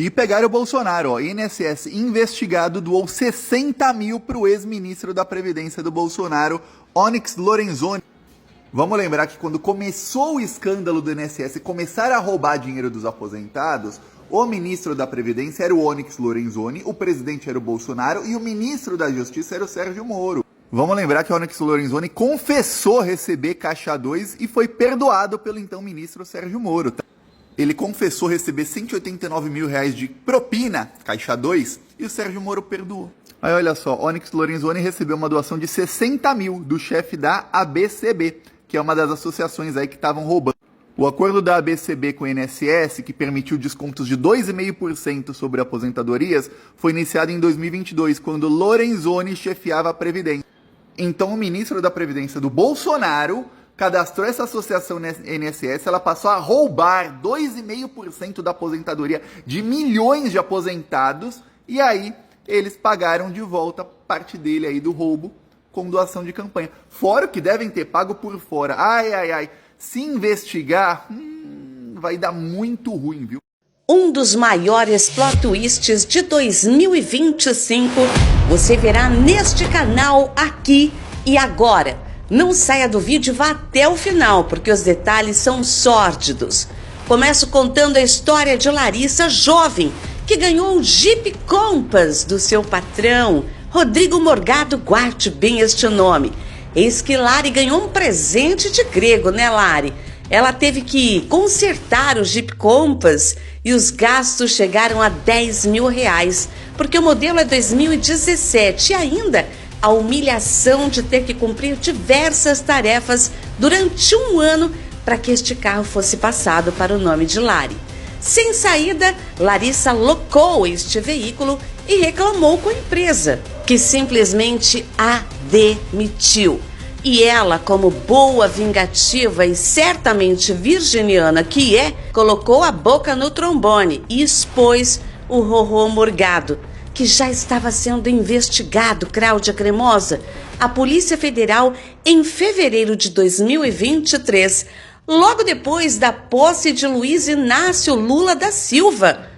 E pegaram o Bolsonaro, ó. INSS investigado doou 60 mil pro ex-ministro da Previdência do Bolsonaro, Onyx Lorenzoni. Vamos lembrar que quando começou o escândalo do INSS e começaram a roubar dinheiro dos aposentados, o ministro da Previdência era o Onyx Lorenzoni, o presidente era o Bolsonaro e o ministro da Justiça era o Sérgio Moro. Vamos lembrar que o Onyx Lorenzoni confessou receber Caixa 2 e foi perdoado pelo então ministro Sérgio Moro. Tá? Ele confessou receber 189 mil reais de propina, Caixa 2, e o Sérgio Moro perdoou. Aí olha só, Onyx Lorenzoni recebeu uma doação de 60 mil do chefe da ABCB, que é uma das associações aí que estavam roubando. O acordo da ABCB com o INSS, que permitiu descontos de 2,5% sobre aposentadorias, foi iniciado em 2022, quando Lorenzoni chefiava a Previdência. Então o ministro da Previdência do Bolsonaro cadastrou essa associação na INSS, ela passou a roubar 2,5% da aposentadoria de milhões de aposentados, e aí eles pagaram de volta parte dele aí do roubo com doação de campanha. Fora o que devem ter pago por fora. Ai. Se investigar, vai dar muito ruim, viu? Um dos maiores plot twists de 2025 você verá neste canal aqui e agora. Não saia do vídeo e vá até o final, porque os detalhes são sórdidos. Começo contando a história de Larissa, jovem, que ganhou o Jeep Compass do seu patrão, Rodrigo Morgado. Guarde bem este nome. Eis que Lari ganhou um presente de grego, né, Lari? Ela teve que consertar o Jeep Compass e os gastos chegaram a 10 mil reais, porque o modelo é 2017 e ainda a humilhação de ter que cumprir diversas tarefas durante um ano para que este carro fosse passado para o nome de Lari. Sem saída, Larissa locou este veículo e reclamou com a empresa, que simplesmente a demitiu. E ela, como boa vingativa e certamente virginiana que é, colocou a boca no trombone e expôs o Rorô Morgado, que já estava sendo investigado, Cláudia Cremosa. A Polícia Federal, em fevereiro de 2023, logo depois da posse de Luiz Inácio Lula da Silva.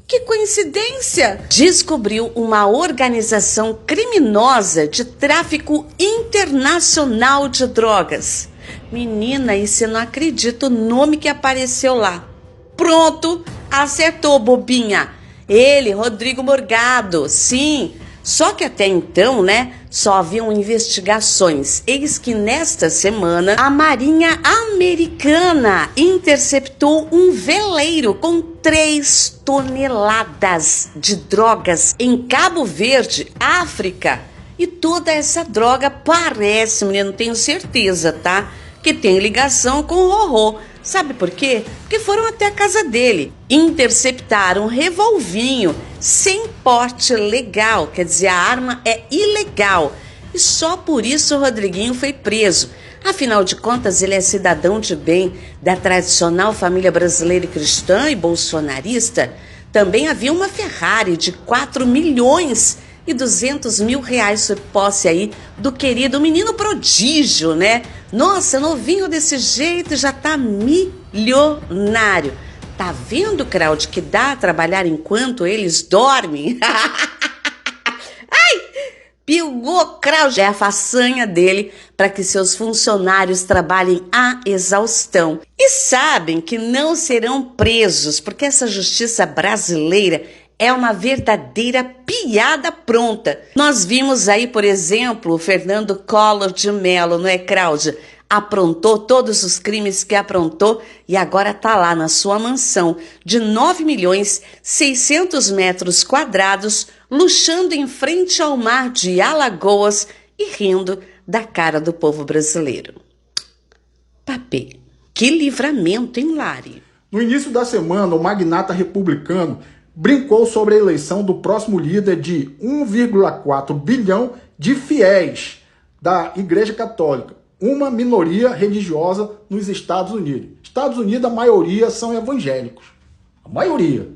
Que coincidência! Descobriu uma organização criminosa de tráfico internacional de drogas. Menina, e você não acredita o nome que apareceu lá. Pronto, acertou, bobinha. Ele, Rodrigo Morgado, sim. Só que até então, né, só haviam investigações. Eis que nesta semana, a Marinha Americana interceptou um veleiro com 3 toneladas de drogas em Cabo Verde, África. E toda essa droga parece, menino, tenho certeza, tá? Que tem ligação com o Rorô. Sabe por quê? Porque foram até a casa dele, interceptaram um revolvinho sem porte legal, quer dizer, a arma é ilegal. E só por isso o Rodriguinho foi preso. Afinal de contas, ele é cidadão de bem da tradicional família brasileira e cristã e bolsonarista. Também havia uma Ferrari de 4 milhões e 200 mil reais sob posse aí do querido menino prodígio, né? Nossa, novinho desse jeito já tá milionário. Tá vendo, Cláudio, que dá a trabalhar enquanto eles dormem? Ai, pegou, Cláudio. É a façanha dele para que seus funcionários trabalhem à exaustão. E sabem que não serão presos, porque essa justiça brasileira é uma verdadeira piada pronta. Nós vimos aí, por exemplo, o Fernando Collor de Mello, não é, Cláudia? Aprontou todos os crimes que aprontou e agora está lá na sua mansão de 9.600.000 metros quadrados, luxando em frente ao mar de Alagoas e rindo da cara do povo brasileiro. Papê, que livramento, hein, Lari? No início da semana, o magnata republicano brincou sobre a eleição do próximo líder de 1,4 bilhão de fiéis da Igreja Católica, uma minoria religiosa nos Estados Unidos. Estados Unidos, a maioria são evangélicos. A maioria.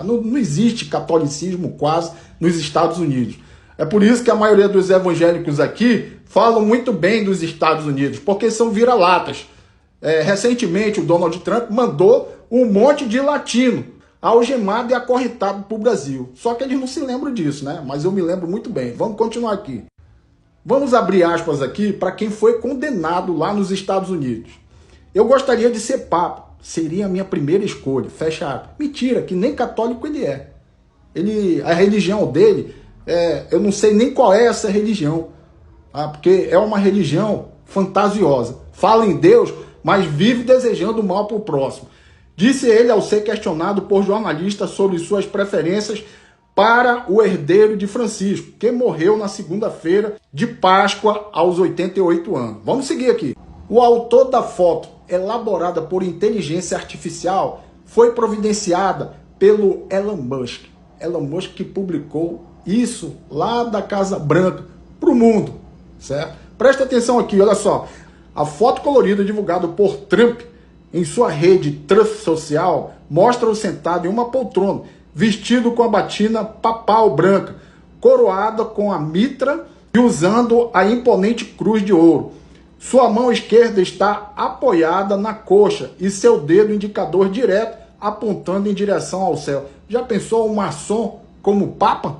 Não existe catolicismo quase nos Estados Unidos. É por isso que a maioria dos evangélicos aqui falam muito bem dos Estados Unidos, porque são vira-latas. Recentemente, o Donald Trump mandou um monte de latino algemado e acorrentado para o Brasil. Só que eles não se lembram disso, né? Mas eu me lembro muito bem. Vamos continuar aqui. Vamos abrir aspas aqui para quem foi condenado lá nos Estados Unidos. Eu gostaria de ser papa. Seria a minha primeira escolha. Fecha aspas. Mentira, que nem católico ele é. A religião dele, eu não sei nem qual é essa religião. Porque é uma religião fantasiosa. Fala em Deus, mas vive desejando mal para o próximo. Disse ele ao ser questionado por jornalistas sobre suas preferências para o herdeiro de Francisco, que morreu na segunda-feira de Páscoa aos 88 anos. Vamos seguir aqui. O autor da foto, elaborada por inteligência artificial, foi providenciada pelo Elon Musk. Elon Musk que publicou isso lá da Casa Branca para o mundo, certo? Presta atenção aqui, olha só. A foto colorida divulgada por Trump em sua rede Truth Social mostra-o sentado em uma poltrona, vestido com a batina papal branca, coroada com a mitra e usando a imponente cruz de ouro. Sua mão esquerda está apoiada na coxa e seu dedo indicador direto apontando em direção ao céu. Já pensou um maçom como papa?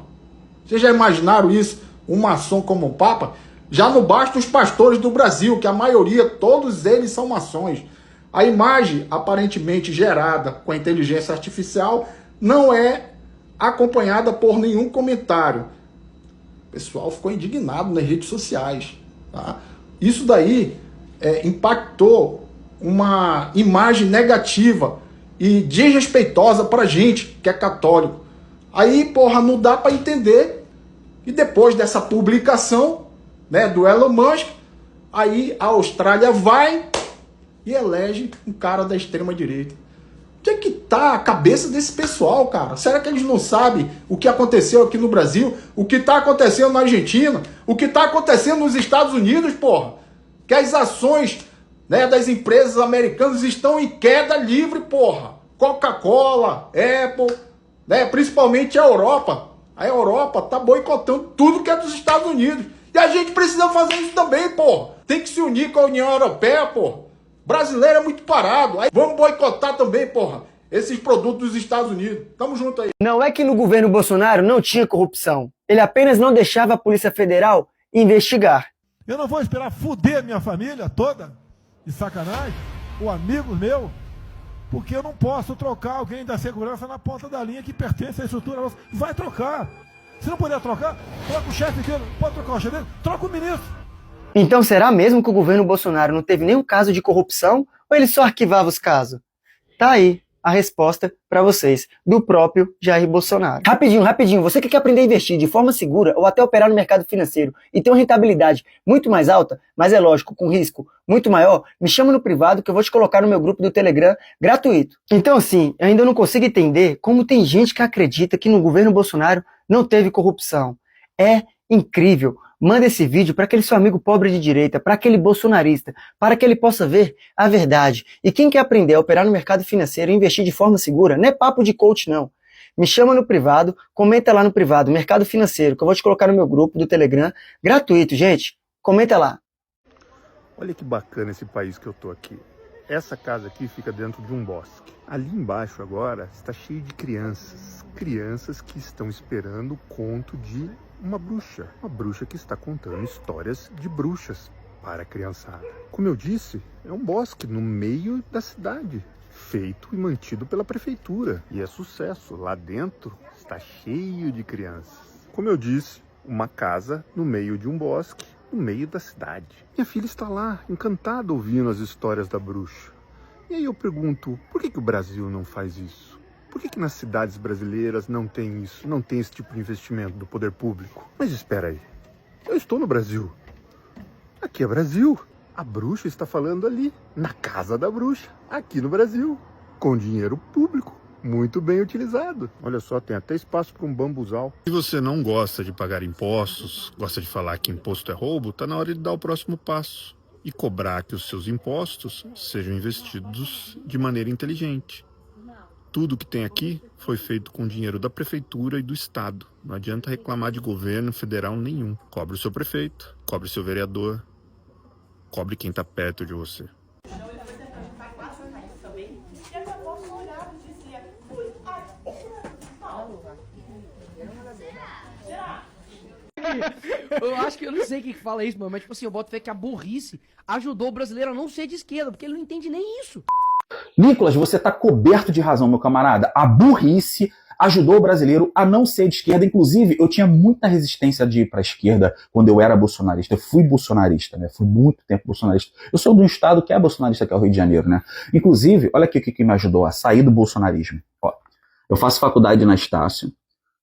Vocês já imaginaram isso? Um maçom como papa? Já não basta os pastores do Brasil, que a maioria, todos eles são maçons. A imagem, aparentemente gerada com a inteligência artificial, não é acompanhada por nenhum comentário. O pessoal ficou indignado nas redes sociais. Tá? Isso daí impactou uma imagem negativa e desrespeitosa pra gente que é católico. Aí, porra, não dá para entender. E depois dessa publicação, né, do Elon Musk, aí a Austrália vai e elege um cara da extrema direita. Onde é que tá a cabeça desse pessoal, cara? Será que eles não sabem o que aconteceu aqui no Brasil? O que tá acontecendo na Argentina? O que tá acontecendo nos Estados Unidos, porra? Que as ações, né, das empresas americanas estão em queda livre, porra. Coca-Cola, Apple, né, principalmente a Europa. A Europa tá boicotando tudo que é dos Estados Unidos. E a gente precisa fazer isso também, porra. Tem que se unir com a União Europeia, porra. Brasileiro é muito parado. Aí vamos boicotar também, porra, esses produtos dos Estados Unidos. Tamo junto aí. Não é que no governo Bolsonaro não tinha corrupção. Ele apenas não deixava a Polícia Federal investigar. Eu não vou esperar fuder minha família toda, de sacanagem, ou amigos meus, porque eu não posso trocar alguém da segurança na ponta da linha que pertence à estrutura. Vai trocar. Se não puder trocar, troca o chefe dele. Pode trocar o chefe dele? Troca o ministro. Então será mesmo que o governo Bolsonaro não teve nenhum caso de corrupção ou ele só arquivava os casos? Tá aí a resposta para vocês, do próprio Jair Bolsonaro. Rapidinho, você que quer aprender a investir de forma segura ou até operar no mercado financeiro e ter uma rentabilidade muito mais alta, mas é lógico, com risco muito maior, me chama no privado que eu vou te colocar no meu grupo do Telegram gratuito. Então assim, eu ainda não consigo entender como tem gente que acredita que no governo Bolsonaro não teve corrupção. É incrível. Manda esse vídeo para aquele seu amigo pobre de direita, para aquele bolsonarista, para que ele possa ver a verdade. E quem quer aprender a operar no mercado financeiro e investir de forma segura, não é papo de coach não. Me chama no privado, comenta lá no privado, Mercado Financeiro, que eu vou te colocar no meu grupo do Telegram, gratuito, gente. Comenta lá. Olha que bacana esse país que eu tô aqui. Essa casa aqui fica dentro de um bosque. Ali embaixo agora está cheio de crianças. Crianças que estão esperando o conto de uma bruxa que está contando histórias de bruxas para a criançada. Como eu disse, é um bosque no meio da cidade, feito e mantido pela prefeitura. E é sucesso, lá dentro está cheio de crianças. Como eu disse, uma casa no meio de um bosque, no meio da cidade. Minha filha está lá, encantada ouvindo as histórias da bruxa. E aí eu pergunto, por que o Brasil não faz isso? Por que nas cidades brasileiras não tem isso, não tem esse tipo de investimento do poder público? Mas espera aí, eu estou no Brasil. Aqui é Brasil. A bruxa está falando ali, na casa da bruxa, aqui no Brasil, com dinheiro público, muito bem utilizado. Olha só, tem até espaço para um bambuzal. Se você não gosta de pagar impostos, gosta de falar que imposto é roubo, tá na hora de dar o próximo passo e cobrar que os seus impostos sejam investidos de maneira inteligente. Tudo que tem aqui foi feito com dinheiro da prefeitura e do estado. Não adianta reclamar de governo federal nenhum. Cobre o seu prefeito, cobre o seu vereador, cobre quem está perto de você. Eu acho que eu não sei quem que fala isso, mano, mas tipo assim, eu boto fé que a burrice ajudou o brasileiro a não ser de esquerda, porque ele não entende nem isso. Nicolas, você está coberto de razão, meu camarada. A burrice ajudou o brasileiro a não ser de esquerda. Inclusive, eu tinha muita resistência de ir para a esquerda quando eu era bolsonarista. Eu fui bolsonarista, né? Fui muito tempo bolsonarista. Eu sou de um estado que é bolsonarista, que é o Rio de Janeiro, né? Inclusive, olha aqui o que me ajudou a sair do bolsonarismo. Ó, eu faço faculdade na Estácio,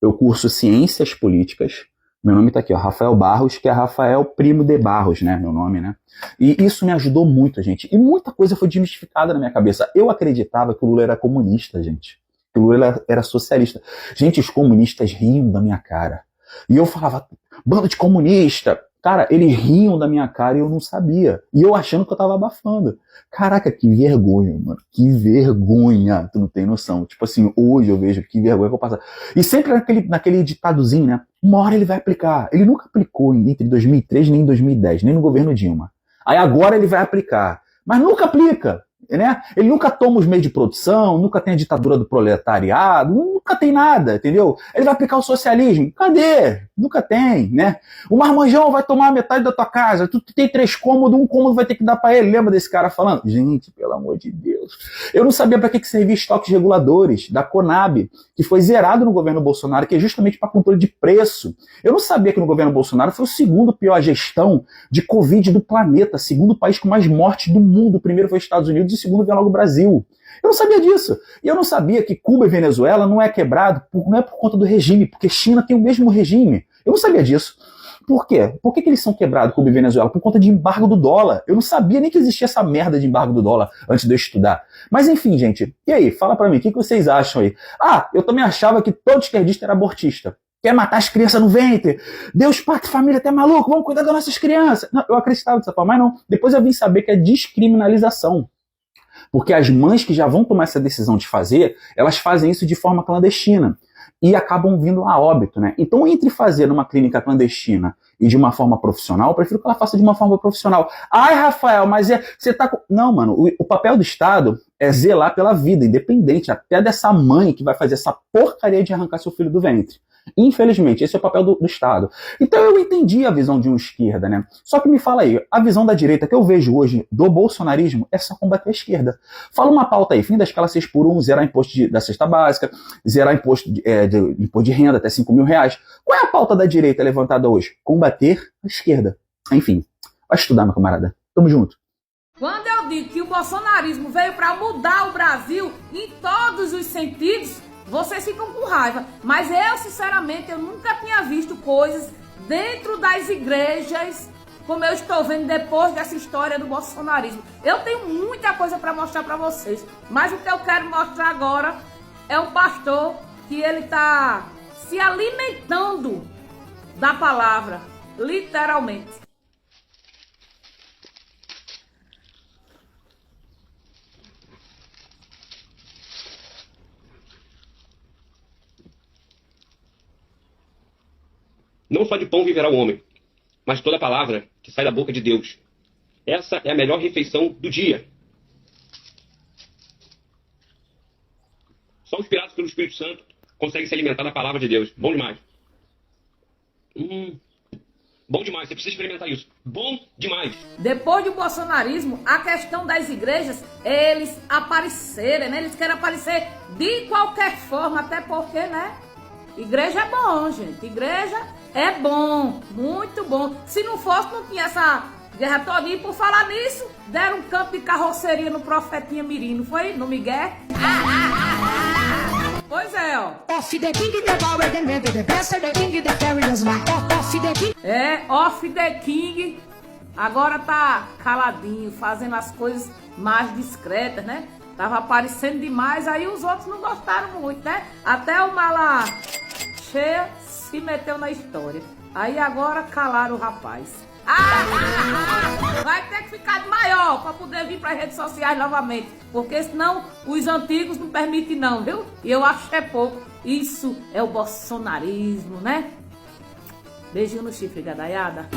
eu curso Ciências Políticas. Meu nome tá aqui, ó, Rafael Barros, que é Rafael Primo de Barros, né? Meu nome, né? E isso me ajudou muito, gente. E muita coisa foi desmistificada na minha cabeça. Eu acreditava que o Lula era comunista, gente. Que o Lula era socialista. Gente, os comunistas riam da minha cara. E eu falava, bando de comunista. Cara, eles riam da minha cara e eu não sabia. E eu achando que eu tava abafando. Caraca, que vergonha, mano. Que vergonha. Tu não tem noção. Tipo assim, hoje eu vejo que vergonha que eu passo. E sempre naquele ditadozinho, né? Uma hora ele vai aplicar. Ele nunca aplicou entre 2003 nem em 2010, nem no governo Dilma. Aí agora ele vai aplicar. Mas nunca aplica. Né? Ele nunca toma os meios de produção, nunca tem a ditadura do proletariado, nunca tem nada, entendeu? Ele vai aplicar o socialismo. Cadê? Nunca tem, né? O marmanjão vai tomar metade da tua casa, tu tem 3 cômodos, 1 cômodo vai ter que dar pra ele. Lembra desse cara falando? Gente, pelo amor de Deus. Eu não sabia pra que servia estoques reguladores da Conab, que foi zerado no governo Bolsonaro, que é justamente para controle de preço. Eu não sabia que no governo Bolsonaro foi o segundo pior gestão de Covid do planeta, segundo país com mais mortes do mundo. O primeiro foi os Estados Unidos e o segundo veio logo o Brasil. Eu não sabia disso. E eu não sabia que Cuba e Venezuela não é quebrado, não é por conta do regime, porque China tem o mesmo regime. Eu não sabia disso. Por quê? Por que eles são quebrados, Cuba e Venezuela? Por conta de embargo do dólar. Eu não sabia nem que existia essa merda de embargo do dólar antes de eu estudar. Mas enfim, gente. E aí? Fala pra mim, o que vocês acham aí? Ah, eu também achava que todo esquerdista era abortista. Quer matar as crianças no ventre? Deus, pátria, família, até maluco, vamos cuidar das nossas crianças. Não, eu acreditava dessa forma, mas não. Depois eu vim saber que é descriminalização. Porque as mães que já vão tomar essa decisão de fazer, elas fazem isso de forma clandestina. E acabam vindo a óbito, né? Então, entre fazer numa clínica clandestina e de uma forma profissional, eu prefiro que ela faça de uma forma profissional. Ai, Rafael, mas você tá... Não, mano, o papel do Estado é zelar pela vida, independente até dessa mãe que vai fazer essa porcaria de arrancar seu filho do ventre. Infelizmente, esse é o papel do Estado. Então eu entendi a visão de uma esquerda, né? Só que me fala aí, a visão da direita que eu vejo hoje do bolsonarismo é só combater a esquerda. Fala uma pauta aí, fim da escala 6 por 1, zerar imposto da cesta básica, zerar imposto de renda até 5 mil reais. Qual é a pauta da direita levantada hoje? Combater a esquerda. Enfim, vai estudar, meu camarada. Tamo junto. Quando eu digo que o bolsonarismo veio para mudar o Brasil em todos os sentidos, vocês ficam com raiva. Mas eu, sinceramente, eu nunca tinha visto coisas dentro das igrejas como eu estou vendo depois dessa história do bolsonarismo. Eu tenho muita coisa para mostrar para vocês, mas o que eu quero mostrar agora é um pastor que ele está se alimentando da palavra, literalmente. Não só de pão viverá o homem, mas toda palavra que sai da boca de Deus. Essa é a melhor refeição do dia. Só os inspirados pelo Espírito Santo conseguem se alimentar da palavra de Deus. Bom demais. Bom demais, você precisa experimentar isso. Bom demais. Depois do bolsonarismo, a questão das igrejas é eles aparecerem, né? Eles querem aparecer de qualquer forma, até porque, né? Igreja é bom, gente. Igreja é bom, muito bom. Se não fosse, não tinha essa guerra toda. E por falar nisso, deram um campo de carroceria no Profetinha Mirim, não foi? No Miguel? Pois é, ó. É, Off the King agora tá caladinho, fazendo as coisas mais discretas, né? Tava aparecendo demais, aí os outros não gostaram muito, né? Até o mala cheia se meteu na história. Aí agora calaram o rapaz. Vai ter que ficar de maior para poder vir para as redes sociais novamente, porque senão os antigos não permitem não, viu? E eu acho que é pouco. Isso é o bolsonarismo, né? Beijinho no chifre, gadaiada.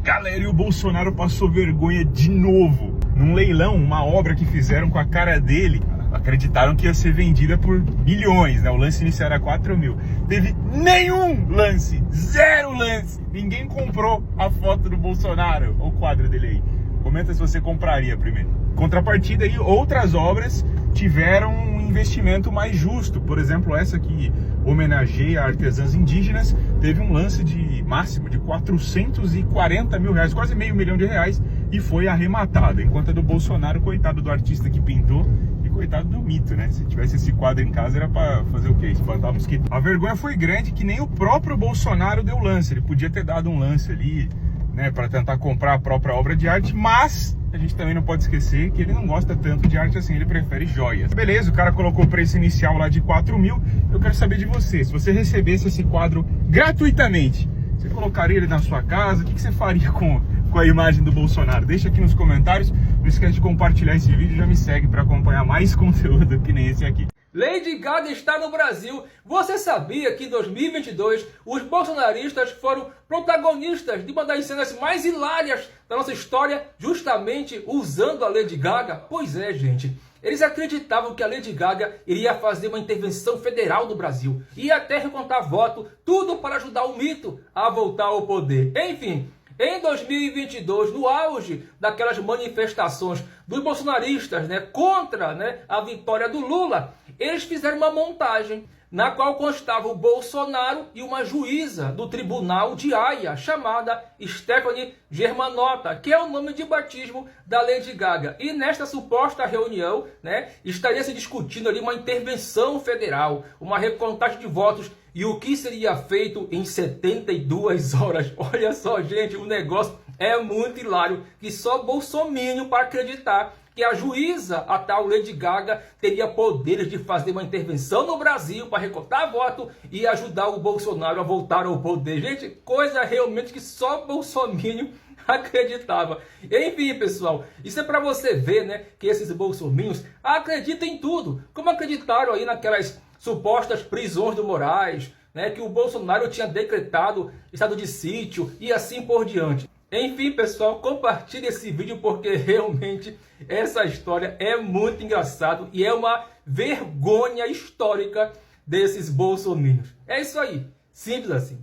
Galera, e o Bolsonaro passou vergonha de novo. Num leilão, uma obra que fizeram com a cara dele, acreditaram que ia ser vendida por milhões, né? O lance inicial era 4 mil. Teve nenhum lance, 0 lance. Ninguém comprou a foto do Bolsonaro, ou o quadro dele aí. Comenta se você compraria primeiro. Contrapartida aí, outras obras tiveram um investimento mais justo. Por exemplo, essa que homenageia artesãs indígenas, teve um lance de máximo de 440 mil reais, quase meio milhão de reais, e foi arrematada. Enquanto a do Bolsonaro, coitado do artista que pintou, e coitado do mito, né? Se tivesse esse quadro em casa, era pra fazer o quê? Espantar mosquito. A vergonha foi grande que nem o próprio Bolsonaro deu lance. Ele podia ter dado um lance ali, né, para tentar comprar a própria obra de arte, mas a gente também não pode esquecer que ele não gosta tanto de arte assim, ele prefere joias. Beleza, o cara colocou o preço inicial lá de 4 mil, eu quero saber de você, se você recebesse esse quadro gratuitamente, você colocaria ele na sua casa? O que você faria com a imagem do Bolsonaro? Deixa aqui nos comentários, não esquece de compartilhar esse vídeo, já me segue para acompanhar mais conteúdo que nem esse aqui. Lady Gaga está no Brasil. Você sabia que em 2022 os bolsonaristas foram protagonistas de uma das cenas mais hilárias da nossa história, justamente usando a Lady Gaga? Pois é, gente. Eles acreditavam que a Lady Gaga iria fazer uma intervenção federal no Brasil. Ia até recontar voto, tudo para ajudar o mito a voltar ao poder. Enfim, em 2022, no auge daquelas manifestações dos bolsonaristas, né, contra, né, a vitória do Lula, eles fizeram uma montagem na qual constava o Bolsonaro e uma juíza do Tribunal de Haia, chamada Stephanie Germanotta, que é o nome de batismo da Lady Gaga. E nesta suposta reunião, né, estaria se discutindo ali uma intervenção federal, uma recontagem de votos e o que seria feito em 72 horas. Olha só, gente, o negócio é muito hilário, que só bolsominion para acreditar que a juíza, a tal Lady Gaga, teria poderes de fazer uma intervenção no Brasil para recortar voto e ajudar o Bolsonaro a voltar ao poder. Gente, coisa realmente que só bolsominion acreditava. Enfim, pessoal, isso é para você ver, né, que esses bolsominions acreditam em tudo, como acreditaram aí naquelas supostas prisões do Moraes, né, que o Bolsonaro tinha decretado estado de sítio e assim por diante. Enfim, pessoal, compartilhe esse vídeo porque realmente essa história é muito engraçada e é uma vergonha histórica desses bolsominions. É isso aí, simples assim.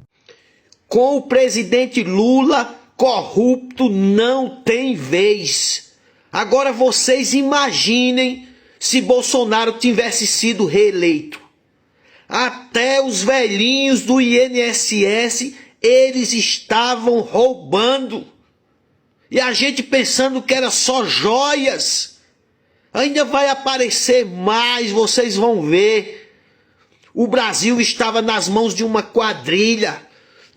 Com o presidente Lula, corrupto não tem vez. Agora vocês imaginem se Bolsonaro tivesse sido reeleito. Até os velhinhos do INSS eles estavam roubando. E a gente pensando que era só joias. Ainda vai aparecer mais, vocês vão ver. O Brasil estava nas mãos de uma quadrilha.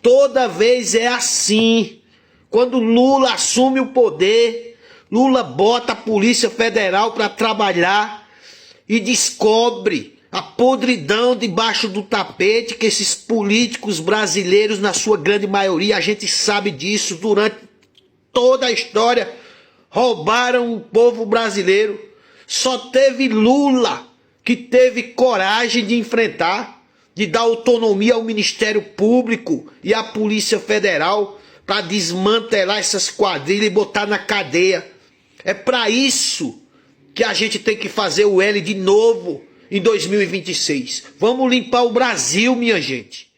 Toda vez é assim. Quando Lula assume o poder, Lula bota a Polícia Federal para trabalhar e descobre a podridão debaixo do tapete que esses políticos brasileiros, na sua grande maioria, a gente sabe disso, durante toda a história, roubaram o povo brasileiro. Só teve Lula que teve coragem de enfrentar, de dar autonomia ao Ministério Público e à Polícia Federal para desmantelar essas quadrilhas e botar na cadeia. É para isso que a gente tem que fazer o L de novo em 2026. Vamos limpar o Brasil, minha gente.